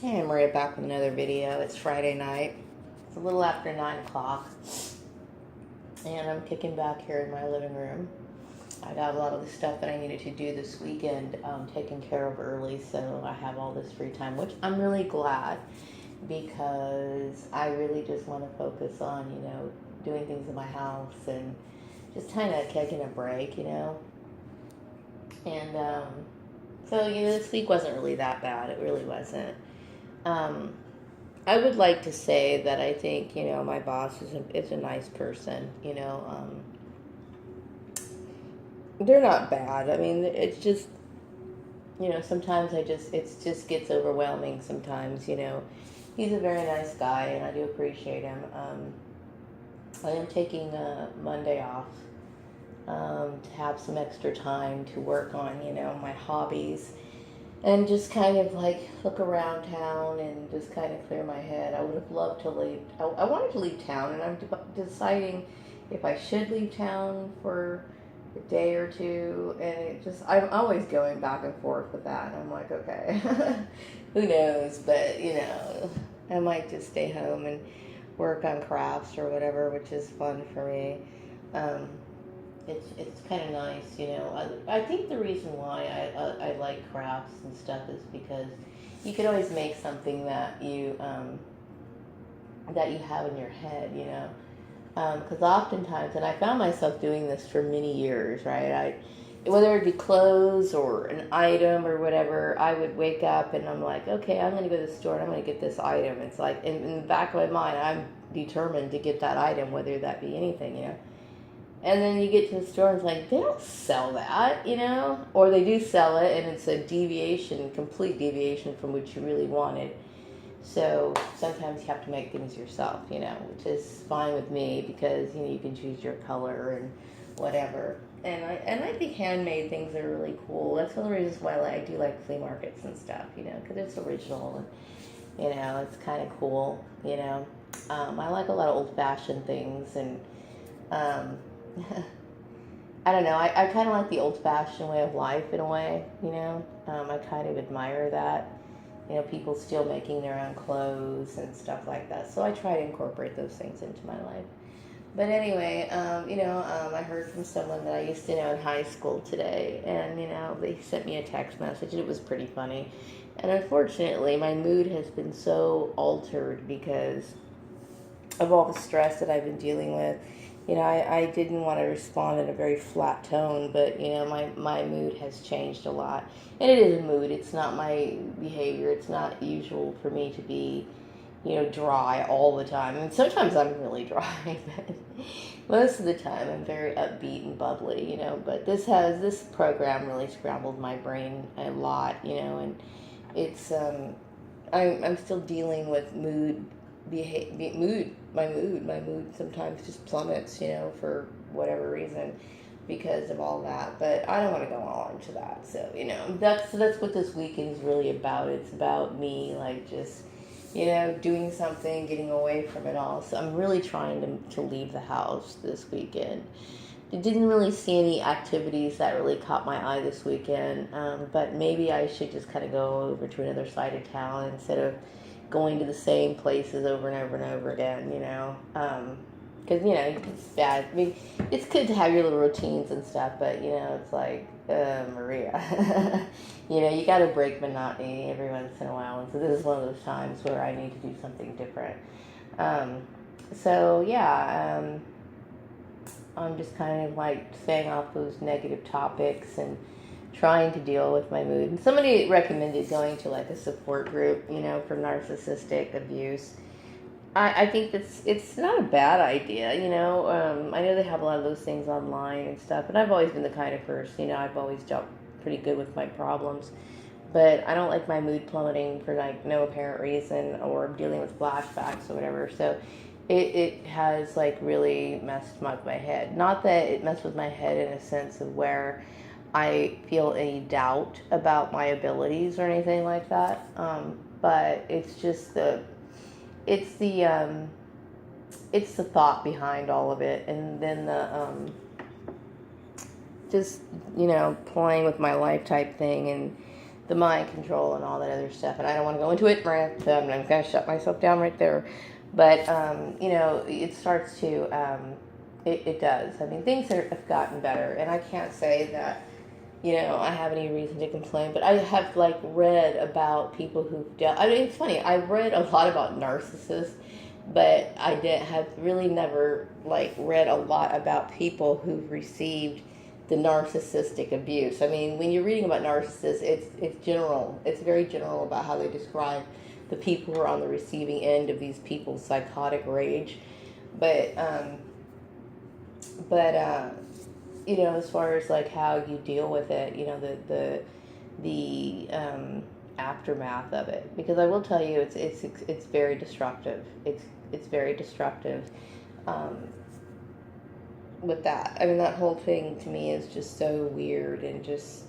Hey, I'm Maria back with another video. It's Friday night. It's a little after 9 o'clock. And I'm kicking back here in my living room. I got a lot of the stuff that I needed to do this weekend taken care of early, so I have all this free time, which I'm really glad because I really just want to focus on, doing things in my house and just kind of taking a break, And so, this week wasn't really that bad. It really wasn't. Um, I would like to say that I think, my boss is a nice person, they're not bad. I mean, it's just, sometimes it just gets overwhelming sometimes, He's a very nice guy and I do appreciate him. I am taking Monday off to have some extra time to work on, my hobbies and just kind of like look around town and just kind of clear my head. I would have loved to leave. I wanted to leave town, and I'm deciding if I should leave town for a day or two. And I'm always going back and forth with that. And I'm like, okay, who knows? But I might just stay home and work on crafts or whatever, which is fun for me. It's kind of nice, I think the reason why I like crafts and stuff is because you can always make something that you have in your head, because oftentimes, and I found myself doing this for many years, right? Whether it be clothes or an item or whatever, I would wake up and I'm like, okay, I'm going to go to the store and I'm going to get this item. It's like in the back of my mind, I'm determined to get that item, whether that be anything, And then you get to the store and it's like, they don't sell that, Or they do sell it and it's a complete deviation from what you really wanted. So sometimes you have to make things yourself, which is fine with me because, you can choose your color and whatever. And I think handmade things are really cool. That's one of the reasons why I do like flea markets and stuff, because it's original and, it's kind of cool, I like a lot of old-fashioned things and, I don't know. I kind of like the old-fashioned way of life in a way, I kind of admire that. People still making their own clothes and stuff like that. So I try to incorporate those things into my life. But anyway, I heard from someone that I used to know in high school today, and, they sent me a text message, and it was pretty funny. And unfortunately, my mood has been so altered because of all the stress that I've been dealing with. I didn't want to respond in a very flat tone, but, my mood has changed a lot. And it is a mood. It's not my behavior. It's not usual for me to be, dry all the time. I mean, sometimes I'm really dry, but most of the time I'm very upbeat and bubbly, But this program really scrambled my brain a lot, and it's, I'm still dealing with my mood sometimes just plummets, for whatever reason because of all that. But I don't want to go on to that. So, that's what this weekend is really about. It's about me, like, just, doing something, getting away from it all. So I'm really trying to leave the house this weekend. I didn't really see any activities that really caught my eye this weekend, but maybe I should just kind of go over to another side of town instead of going to the same places over and over and over again, because, it's bad. I mean, it's good to have your little routines and stuff, but, it's like, Maria, you got to break monotony every once in a while, and so this is one of those times where I need to do something different. I'm just kind of like staying off those negative topics and trying to deal with my mood. And somebody recommended going to like a support group, for narcissistic abuse. I think it's not a bad idea, I know they have a lot of those things online and stuff, and I've always been the kind of person, I've always dealt pretty good with my problems, but I don't like my mood plummeting for like no apparent reason or dealing with flashbacks or whatever. So it has like really messed with my head. Not that it messed with my head in a sense of where I feel any doubt about my abilities or anything like that. But it's just it's the thought behind all of it, and then just playing with my life type thing, and the mind control and all that other stuff. And I don't want to go into it, Miranda, so I'm going to shut myself down right there. But, it starts to, it does. I mean, things have gotten better, and I can't say that, I have any reason to complain, but I have, read about people who've dealt, I mean, it's funny, I read a lot about narcissists, but I have really never, read a lot about people who've received the narcissistic abuse. I mean, when you're reading about narcissists, it's general. It's very general about how they describe the people who are on the receiving end of these people's psychotic rage. But as far as how you deal with it, the aftermath of it, because I will tell you, it's very destructive. It's very destructive. With that, I mean, that whole thing to me is just so weird, and just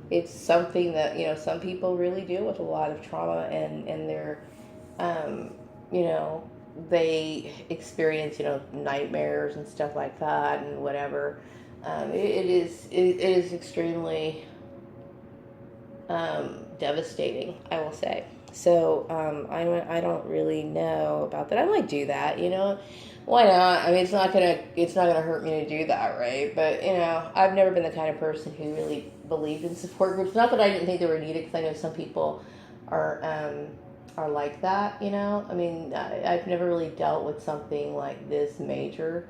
it's something that some people really deal with a lot of trauma, and they're they experience nightmares and stuff like that and whatever. It is extremely devastating, I will say. So I don't really know about that. I might do that, Why not? I mean, it's not gonna hurt me to do that, right? But I've never been the kind of person who really believed in support groups. Not that I didn't think they were needed, because I know some people are like that. I mean, I've never really dealt with something like this major.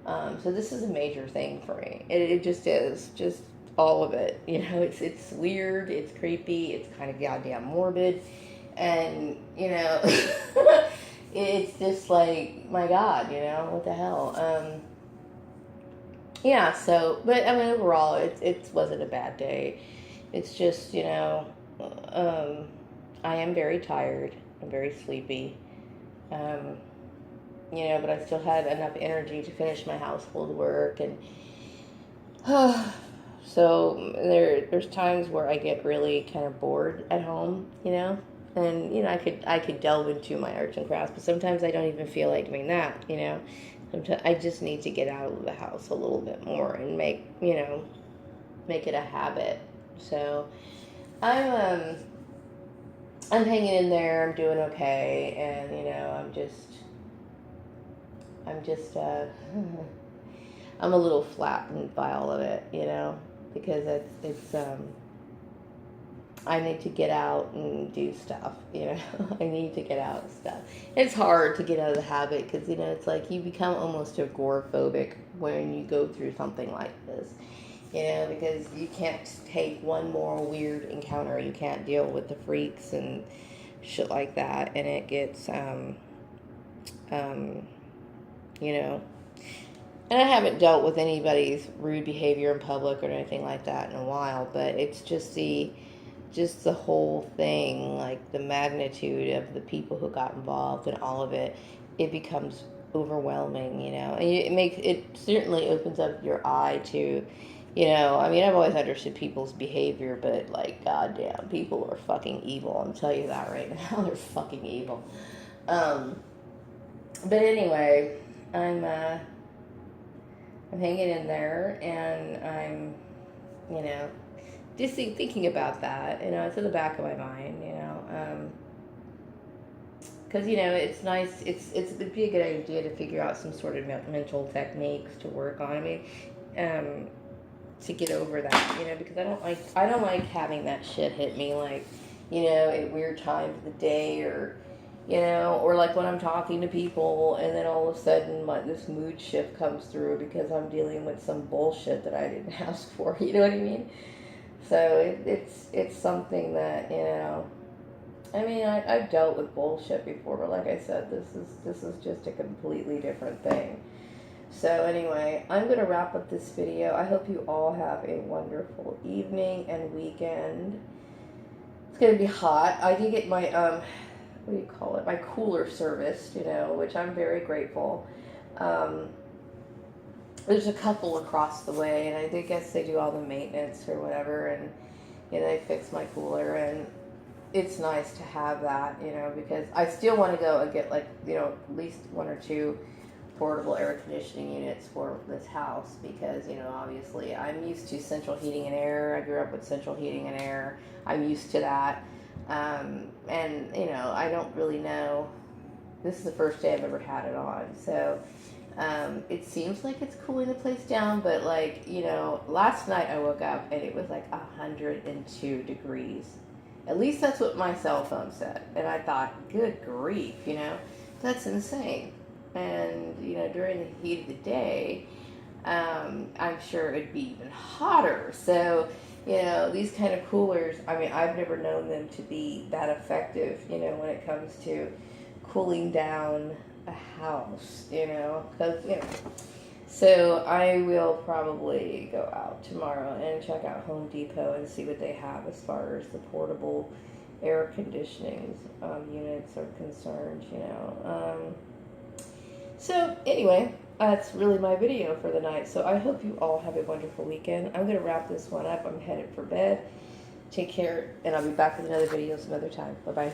So this is a major thing for me. It just is, just all of it. It's weird, it's creepy, it's kind of goddamn morbid, and it's just my God, what the hell? Yeah, so, but I mean, overall, it wasn't a bad day. It's just, I am very tired. I'm very sleepy. But I still had enough energy to finish my household work, and so there's times where I get really kind of bored at home, and I could delve into my arts and crafts, but sometimes I don't even feel like doing that. Sometimes I just need to get out of the house a little bit more and make it a habit. So I'm hanging in there. I'm doing okay, and I'm a little flattened by all of it, because it's I need to get out and do stuff, I need to get out of stuff. It's hard to get out of the habit, because, it's like you become almost agoraphobic when you go through something like this, because you can't take one more weird encounter. You can't deal with the freaks and shit like that, and it gets, and I haven't dealt with anybody's rude behavior in public or anything like that in a while, but it's just the whole thing, the magnitude of the people who got involved and all of it, it becomes overwhelming, and it certainly opens up your eye to, I mean, I've always understood people's behavior, but goddamn, people are fucking evil. I'm telling you that right now. They're fucking evil. But anyway, I'm hanging in there, and I'm, just thinking about that, it's in the back of my mind, because, it's nice, it'd be a good idea to figure out some sort of mental techniques to work on. I mean, to get over that, because I don't like having that shit hit me, at weird times of the day, or when I'm talking to people, and then all of a sudden this mood shift comes through because I'm dealing with some bullshit that I didn't ask for. You know what I mean? So it's something that I mean, I've dealt with bullshit before, but like I said, this is just a completely different thing. So anyway, I'm gonna wrap up this video. I hope you all have a wonderful evening and weekend. It's gonna be hot. I did get my what do you call it, my cooler serviced, which I'm very grateful. There's a couple across the way, and I guess they do all the maintenance or whatever, and they fix my cooler, and it's nice to have that, because I still want to go and get at least one or two portable air conditioning units for this house because, obviously I'm used to central heating and air. I grew up with central heating and air. I'm used to that. And, I don't really know. This is the first day I've ever had it on. So it seems like it's cooling the place down, but last night I woke up and it was like 102 degrees. At least that's what my cell phone said. And I thought, good grief, that's insane. And, during the heat of the day, I'm sure it'd be even hotter. So, these kind of coolers, I've never known them to be that effective, when it comes to cooling down a house, because, so I will probably go out tomorrow and check out Home Depot and see what they have as far as the portable air conditioning units are concerned, So anyway, that's really my video for the night. So I hope you all have a wonderful weekend. I'm going to wrap this one up. I'm headed for bed. Take care, and I'll be back with another video some other time. Bye-bye.